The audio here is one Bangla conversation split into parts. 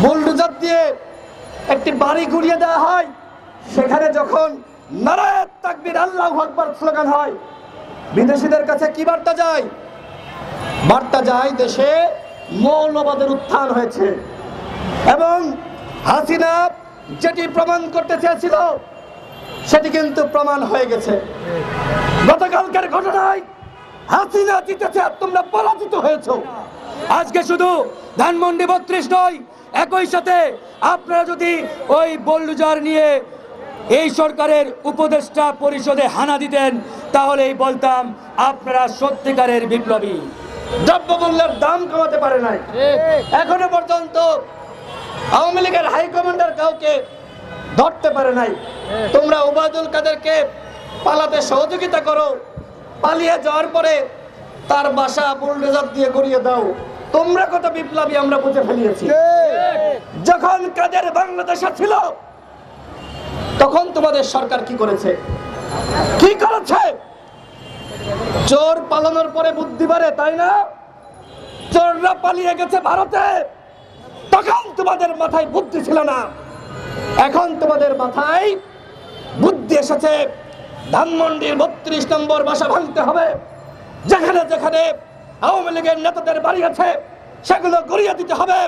বুলডোজার দিয়ে একটি বাড়ি ঘুরিয়ে দেওয়া হয়, সেখানে যখন নারায়ে তাকবীর আল্লাহু আকবার স্লোগান হয়, বিদেশিদের কাছে কি বার্তা যায়? বার্তা যায় দেশে মৌলবাদের উত্থান হয়েছে। এবং হাসিনা যেটি প্রমাণ করতে চেয়েছিল সেটি কিন্তু প্রমাণ হয়ে গেছে। গতকালকের ঘটনায় হাসিনা জিতেছে আর তোমরা পরাজিত হয়েছো। আজকে শুধু ধানমন্ডি ৩২ নয়, একই সাথে আপনারা যদি ওই বুলডোজার নিয়ে এই সরকারের উপদেষ্টা পরিষদে হানা দিতেন তাহলেই বলতাম আপনারা সত্যিকারের বিপ্লবী। দ্রব্যমূল্যের দাম কমাতে পারে নাই, এখনো পর্যন্ত আওয়ামী লীগের হাইকমান্ডার কাউকে ধরতে পারে নাই। তোমরা ওবায়দুল কাদেরকে পালাতে সহযোগিতা করো, পালিয়ে যাওয়ার পরে তার বাসা বুলডোজার দিয়ে গড়িয়ে দাও। তোমরা কত বিপ্লবী আমরা বুঝে ফেলিয়েছি। যখন কাদের বাংলাদেশে ছিল তখন তোমাদের সরকার কি করেছে? কি করেছে? চোর পালানোর পরে বুদ্ধি বাড়ে, তাই না? চোররা পালিয়ে গেছে ভারতে, তখন তোমাদের মাথায় বুদ্ধি ছিল না। এখন তোমাদের মাথায় বুদ্ধি এসেছে। ধানমন্ডির ৩২ নম্বর বাসা ভাঙতে হবে। যেখানে যেখানে আওয়ামী লীগের নেতাদের বাড়ি আছে সেগুলো গড়িয়ে দিতে হবে।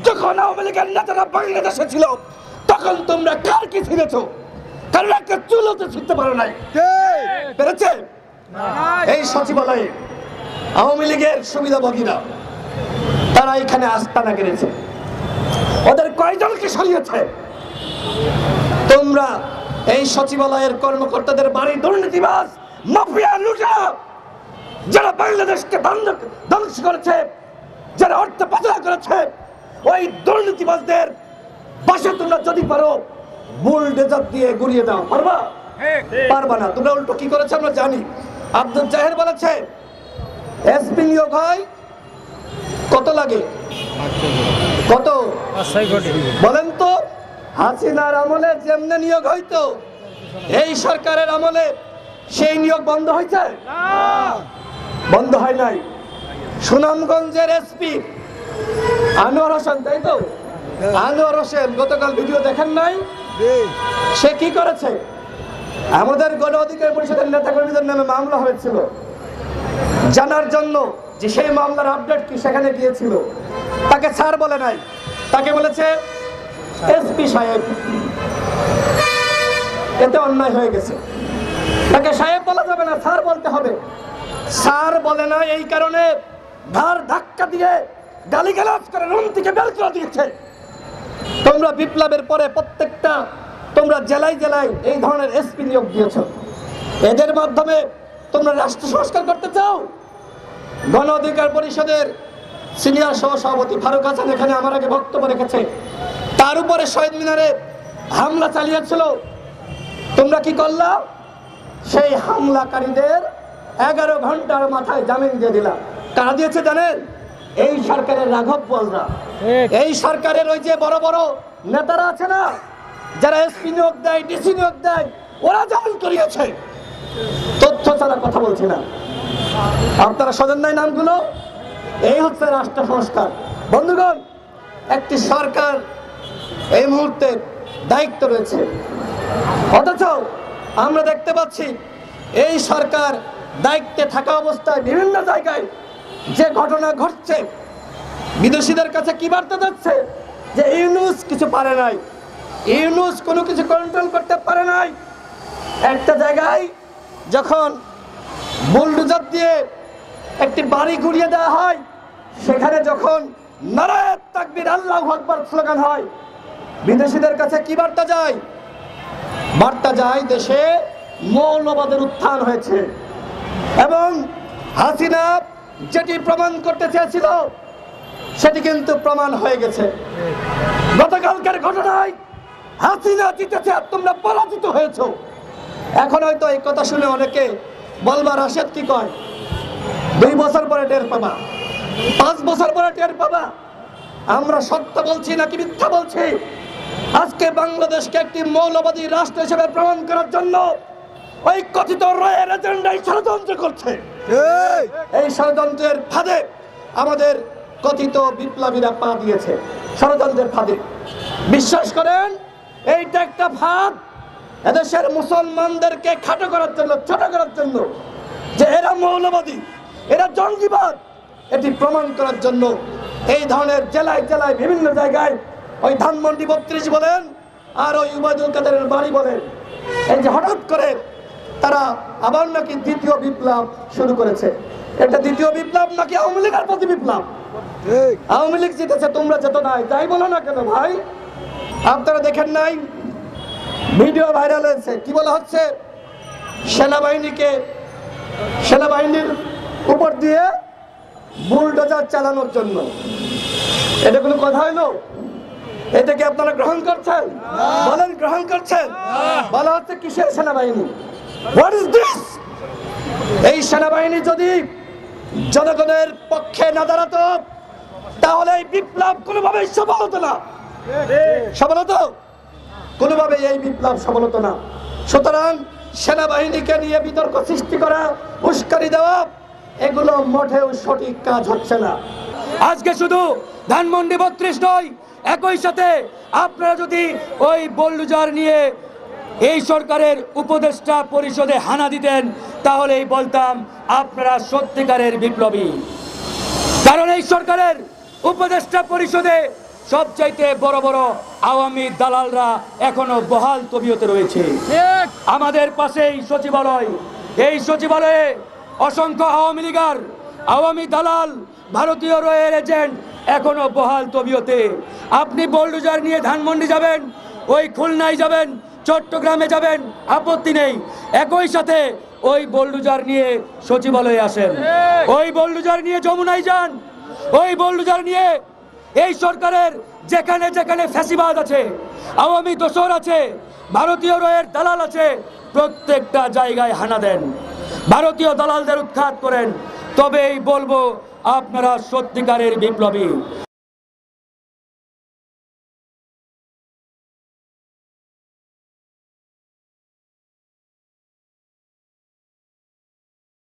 যখন আওয়ামী লীগের নেতারা বাংলাদেশে ছিল তখন তোমরা কার কি ছিঁড়েছ? কারণ একটা চুলোতে ছিঁড়তে পারো নাই, পেরেছে? এই সচিবালয়ে আওয়ামী লীগের সুবিধাভোগীরা তারা এখানে আস্তানা গেড়েছে। ওদের কয়জনকে সরিয়েছে? তোমরা এই সচিবালয়ের কর্মকর্তাদের বাড়ি দুর্নীতিবাজ, মাফিয়া, লুটা, যারা বাংলাদেশকে ধ্বংস করেছে, যারা অর্থ পাচার করেছে, ওই দুর্নীতিবাজদের বাসা তোমরা যদি পারো বুলডোজার দিয়ে গুড়িয়ে দাও। পারবা? পারবা না। তোমরা উল্টো কি করেছে আমরা জানি। আব্দুল জাহের বলেছে এসপি নিয়োগ হয় কত লাগে? কত বলেন তো? হাসিনার আমলে যেমনে নিয়োগ হইতো এই সরকারের আমলে সেই নিয়োগ বন্ধ হয়েছে? বন্ধ হয় নাই। সুনামগঞ্জের এসপি আনোয়ার হোসেন, তাই তো? আনোয়ার হোসেন গতকাল ভিডিও দেখেন নাই? সে কি করেছে? আমাদের গণ অধিকার পরিষদের নেতা কর্মীদের নামে মামলা হয়েছিল, জানার জন্য যে সেই মামলার আপডেট কি সেখানে গিয়েছিল। তাকে স্যার বলে নাই, তাকে বলেছে এসপি সাহেব। এতে অন্যায় হয়ে গেছে। তাকে সাহেব বলা যাবে না, স্যার বলতে হবে। স্যার বলে না, এই কারণে ঘাড় ধাক্কা দিয়ে গালিগালাজ করে রুম থেকে বের করে দিয়েছে। তোমরা বিপ্লবের পরে প্রত্যেকটা তোমরা জেলায় জেলায় এই ধরনের এসপি নিয়োগ দিয়েছ। এদের মাধ্যমে তোমরা রাষ্ট্র সংস্কার করতে চাও। গণ অধিকার পরিষদের সিনিয়র সহসভাপতি ফারুক হাসান এখানে আমার আগে বক্তব্য রেখেছে। তার উপরে শহীদ মিনারে হামলা চালিয়েছিল। তোমরা কি করলা? সেই হামলাকারীদের 11 ঘন্টার মাথায় জামিন দিয়ে দিলা। কারা দিয়েছে জানেন? এই সরকারের রাঘব বোয়ালরা, এই সরকারের ওই যে বড় বড় নেতারা আছে না, যারা এসপি নিয়োগ দেয়, ডিসি নিয়োগ দেয়, ওরা জামিন করিয়েছে। তথ্য ছাড়া কথা বলছি না, আপনারা শোনেন নাই নামগুলো? এই হচ্ছে রাষ্ট্র সংস্কার। বন্ধুগণ, একটি সরকার এই মুহূর্তে দায়িত্ব রয়েছে, অথচ আমরা দেখতে পাচ্ছি এই সরকার দায়িত্বে থাকা অবস্থায় বিভিন্ন জায়গায় যে ঘটনা ঘটছে, বিদেশিদের কাছে কি বার্তা যাচ্ছে? যে ইউনূস কিছু পারে নাই, ইউনূস কোনো কিছু কন্ট্রোল করতে পারে নাই। একটা জায়গায় যখন বুলডোজার দিয়ে একটি বাড়ি ঘুরিয়ে দেওয়া হয়, সেখানে যখন নারায়ে তাকবীর আল্লাহু আকবার স্লোগান হয়, বিদেশিদের কাছে কি বার্তা যায়? বার্তা যায় দেশে মৌলবাদের উত্থান হয়েছে। এবং হাসিনা যেটি প্রমাণ করতে চেয়েছিল সেটি কিন্তু প্রমাণ হয়ে গেছে। গতকালকের ঘটনায় হাসিনা জিতেছে আর তোমরা পরাজিত হয়েছো। এখন হয়তো এই কথা শুনে অনেকে বলবা রাশেদ কি কয়, 2 বছর পরে টের পাবা, 5 বছর পরে টের পাবা আমরা সত্য বলছি নাকি মিথ্যা বলছি। আজকে বাংলাদেশকে একটি মৌলবাদী রাষ্ট্র হিসেবে প্রমাণ করার জন্য ওই কথিত রয়ের এজেন্ডাই ষড়যন্ত্র করছে। এই ষড়যন্ত্রের ফাঁদে আমাদের কথিত বিপ্লবীরা পা দিয়েছে। ষড়যন্ত্রের ফাঁদে। বিশ্বাস করেন এইটা একটা ফাঁদ এদেশের মুসলমানদেরকে খাটো করার জন্য, ছোট করার জন্য, যে এরা মৌলবাদী, এরা জঙ্গিবাদ, এটি প্রমাণ করার জন্য এই ধরনের জেলায় জেলায় বিভিন্ন জায়গায় ওই ধানমন্ডি 32 বলেন আর ওই উবায়দুল কাদেরের বাড়ি বলেন, এই যে হঠাৎ করে তারা আবার নাকি দ্বিতীয় বিপ্লব শুরু করেছে। এটা দ্বিতীয় বিপ্লব নাকি আওয়ামী লীগের প্রতি বিপ্লব? আওয়ামী লীগ জিতেছে, তোমরা যেত নাই, তাই বলো না কেন ভাই? আপনারা দেখেন নাই ভিডিও ভাইরাল হয়েছে, কি বলা হচ্ছে? সেনাবাহিনীর উপর দিয়ে বুলডোজার চালানোর জন্য। এটা কোনো কথা হইলো? এটাকে আপনারা গ্রহণ করছেন? বলেন গ্রহণ করছেন? বলা হচ্ছে কিসের সেনাবাহিনী? What is this? এই সেনাবাহিনী যদি জনগণের পক্ষে না দাঁড়াতো তাহলে এই বিপ্লব কোনোভাবেই সফল হতো না। সফল হতো? কোনোভাবেই এই বিপ্লব সফল হতো না। সুতরাং সেনাবাহিনীকে নিয়ে বিতর্ক সৃষ্টি করা, উস্কানি দেওয়া, এগুলো মোটেও সঠিক কাজ হচ্ছে না। আজকে শুধু ধানমন্ডি 32 নয়, একই সাথে আপনারা যদি ওই বুলডোজার নিয়ে এই সরকারের উপদেষ্টা পরিষদে হানা দিতেন তাহলেই বলতাম আপনারা সত্যিকারের বিপ্লবী। কারণ এই সরকারের উপদেষ্টা পরিষদে সবচাইতে বড় বড় আওয়ামী দালালরা এখনো বহাল তবিয়তে রয়েছে। আমাদের পাশেই সচিবালয়, এই সচিবালয়ে অসংখ্য আওয়ামী লীগার, আওয়ামী দালাল, ভারতীয় রয়ের এজেন্ট এখনো বহাল তবিয়তে। আপনি বুলডোজার নিয়ে ধানমন্ডি যাবেন, ওই খুলনায় যাবেন, চট্টগ্রামে যাবেন, আপত্তি নেই। একই সাথে ওই বুলডোজার নিয়ে সচিবালয়ে আসেন, ওই বুলডোজার নিয়ে যমুনায় যান, ওই বুলডোজার নিয়ে এই সরকারের যেখানে যেখানে ফ্যাসিবাদ আছে, আওয়ামী দোসর আছে, ভারতীয় রয়ের দালাল আছে, প্রত্যেকটা জায়গায় হানা দেন, ভারতীয় দালালদের উৎখাত করেন, তবেই বলবো আপনারা সত্যিকারের বিপ্লবী।